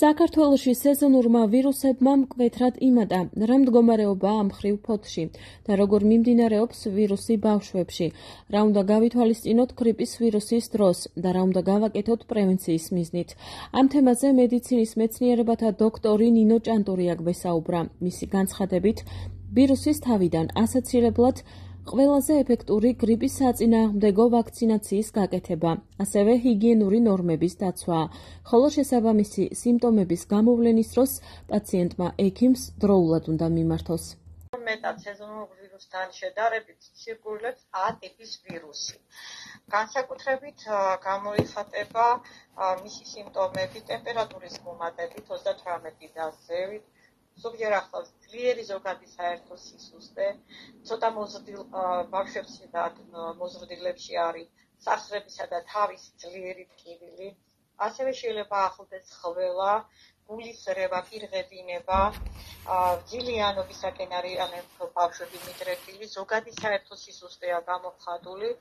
საქართველოში სეზონურმა ვირუსებმა მკვეთრად იმატა, რა მდგომარეობაა ამ მხრივ ფოთში და როგორ მიმდინარეობს ვირუსი ბავშვებში, რა უნდა გავითვალისწინოთ გრიპის ვირუსის დროს და რა უნდა გავაკეთოთ პრევენციის მიზნით. Ამ თემაზე მედიცინის მეცნიერებათა დოქტორი ნინო ჭანტურია გვესაუბრა. მისი განცხადებით, ვირუსის თავიდან ასაცილებლად ყველაზე ეფექტური გრიპის საწინააღმდეგო ვაქცინაციის გაკეთება, ასევე ჰიგიენური ნორმების დაცვა, ხოლო შესაბამისი სიმპტომების გამოვლენის დროს პაციენტმა ექიმს დროულად უნდა მიმართოს. მეტად სეზონურ ვირუსთან შედარებით ცირკულირებს A ტიპის ვირუსი. განსაკუთრებით გამოიხატება მისი სიმპტომები ტემპერატურის მომატებით 38 და ზევით, ზოგჯერ ახლავს ძლიერი ზოგადი საერთო სისუსტე, ცოტა მოზრდილ ბავშვებში და მოზრდილებში არის სახსრებისა და თავის ძლიერი ტკივილი, ასევე შეიძლება ახლდეს ხველა, გულის რევა, პირღებინება, ძილიანობისაკენ არიან ბავშვები მიდრეკილი, ზოგადი საერთო სისუსტეა გამოხატული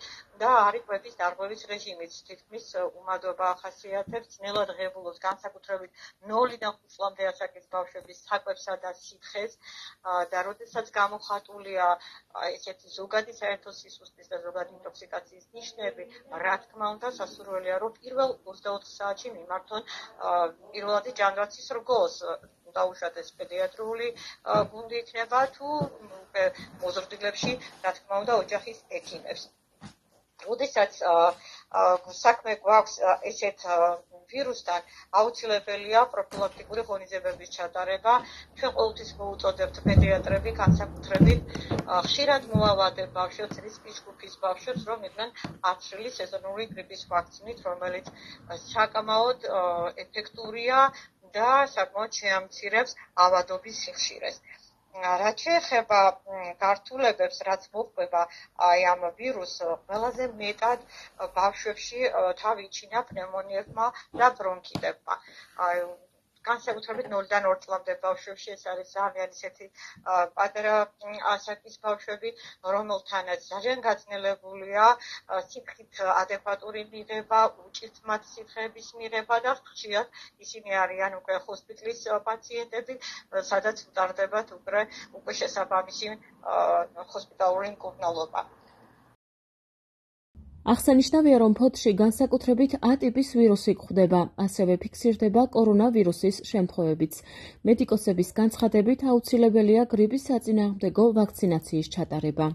და არის კვების დარღვევის რეჟიმიც, თითქმის უმადობა ახასიათებს, ძნელად ღებულობს განსაკუთრებით 0-დან 5 წლამდე ასაკის ბავშვების საკვებსა და სითხეს და როდესაც გამოხატულია ესეთი ზოგადი საერთო სისუსტის და ზოგადი ინტოქსიკაციის ნიშნები, რა თქმა უნდა, სასურველია, რომ პირველ 24 საათში მიმართონ პირველადი ჟანგბადის რგოლს. დაუშვათ ეს პედიატრიული გუნდი იქნება თუ მოზრდილებში, რა თქმა უნდა, ოჯახის ექიმებს. როდესაც საქმე გვაქვს ესეთ ვირუსთან, აუცილებელია პროფილაქტიკური ღონისძიებების ჩატარება. ჩვენ ყოველთვის მოუწოდებთ პედიატრები, განსაკუთრებით ხშირად მოავადებ ბავშვებს, რისკის ჯგუფის ბავშვებს, რომ იყვნენ ათვლილი სეზონური გრიპის ვაქცინით, რომელიც საკმაოდ ეფექტურია და საკმაოდ შეამცირებს ავადობის სიხშირეს. რაც შეეხება გართულებებს, რაც მოჰყვება ამ ვირუსს, ყველაზე მეტად ბავშვებში თავი იჩინა პნევმონიებმა და ბრონქიტებმა. განსაკუთრებით 0-დან 2 წლამდე ბავშვებში ეს არის ძალიან ისეთი პატარა ასაკის ბავშვები, რომელთანაც ძალიან გაძნელებულია სითხით ადეკვატური მიღება, უჭირთმათ სითხეების მიღება და ხშირად ისინი არიან უკვე ჰოსპიტალის პაციენტები, სადაც უტარდებათ უკვე შესაბამისი ჰოსპიტალური მკურნალობა. აღსანიშნავია, რომ ფოთში განსაკუთრებით A ტიპის ვირუსი გვხვდება, ასევე ფიქსირდება კორონავირუსის შემთხვევებიც. მედიკოსების განცხადებით, აუცილებელია გრიპის საწინააღმდეგო ვაქცინაციის ჩატარება.